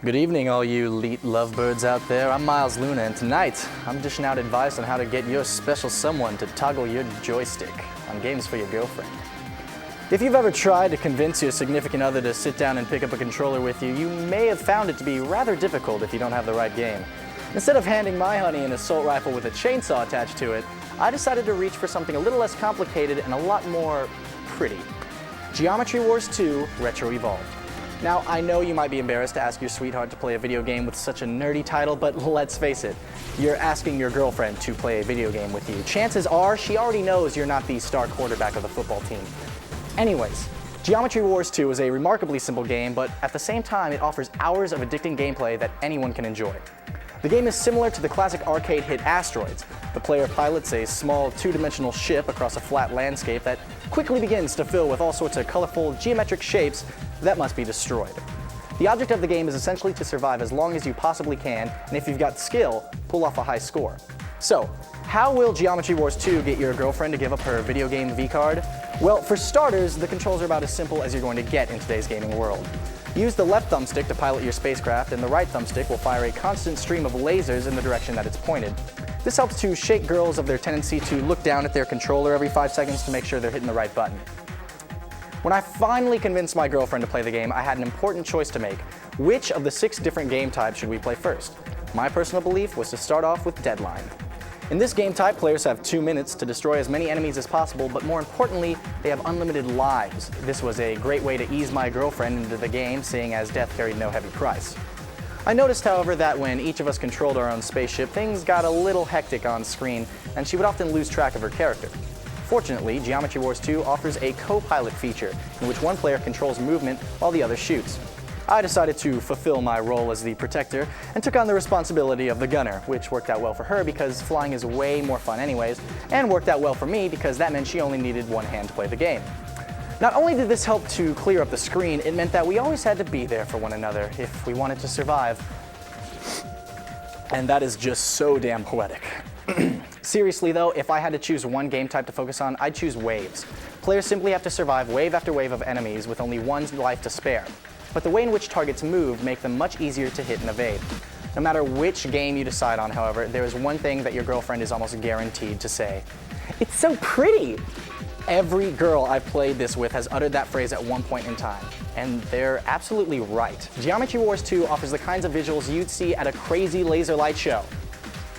Good evening, all you elite lovebirds out there. I'm Miles Luna, and tonight I'm dishing out advice on how to get your special someone to toggle your joystick on games for your girlfriend. If you've ever tried to convince your significant other to sit down and pick up a controller with you, you may have found it to be rather difficult if you don't have the right game. Instead of handing my honey an assault rifle with a chainsaw attached to it, I decided to reach for something a little less complicated and a lot more pretty. Geometry Wars 2 Retro Evolved. Now, I know you might be embarrassed to ask your sweetheart to play a video game with such a nerdy title, but let's face it, you're asking your girlfriend to play a video game with you. Chances are she already knows you're not the star quarterback of the football team. Anyways, Geometry Wars 2 is a remarkably simple game, but at the same time, it offers hours of addicting gameplay that anyone can enjoy. The game is similar to the classic arcade hit Asteroids. The player pilots a small two-dimensional ship across a flat landscape that quickly begins to fill with all sorts of colorful geometric shapes that must be destroyed. The object of the game is essentially to survive as long as you possibly can, and if you've got skill, pull off a high score. So, how will Geometry Wars 2 get your girlfriend to give up her video game V-card? Well, for starters, the controls are about as simple as you're going to get in today's gaming world. Use the left thumbstick to pilot your spacecraft, and the right thumbstick will fire a constant stream of lasers in the direction that it's pointed. This helps to shake girls of their tendency to look down at their controller every 5 seconds to make sure they're hitting the right button. When I finally convinced my girlfriend to play the game, I had an important choice to make. Which of the 6 different game types should we play first? My personal belief was to start off with Deadline. In this game type, players have 2 minutes to destroy as many enemies as possible, but more importantly, they have unlimited lives. This was a great way to ease my girlfriend into the game, seeing as death carried no heavy price. I noticed, however, that when each of us controlled our own spaceship, things got a little hectic on screen, and she would often lose track of her character. Fortunately, Geometry Wars 2 offers a co-pilot feature, in which one player controls movement while the other shoots. I decided to fulfill my role as the protector and took on the responsibility of the gunner, which worked out well for her because flying is way more fun anyways, and worked out well for me because that meant she only needed one hand to play the game. Not only did this help to clear up the screen, it meant that we always had to be there for one another if we wanted to survive. And that is just so damn poetic. Seriously though, if I had to choose one game type to focus on, I'd choose waves. Players simply have to survive wave after wave of enemies with only one life to spare. But the way in which targets move make them much easier to hit and evade. No matter which game you decide on, however, there is one thing that your girlfriend is almost guaranteed to say. It's so pretty! Every girl I've played this with has uttered that phrase at one point in time. And they're absolutely right. Geometry Wars 2 offers the kinds of visuals you'd see at a crazy laser light show.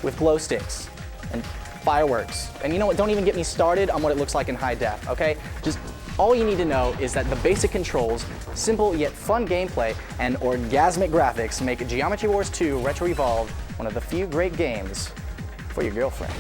With glow sticks and fireworks. And you know what, don't even get me started on what it looks like in high def, okay? Just all you need to know is that the basic controls, simple yet fun gameplay, and orgasmic graphics make Geometry Wars 2 Retro Evolved one of the few great games for your girlfriend.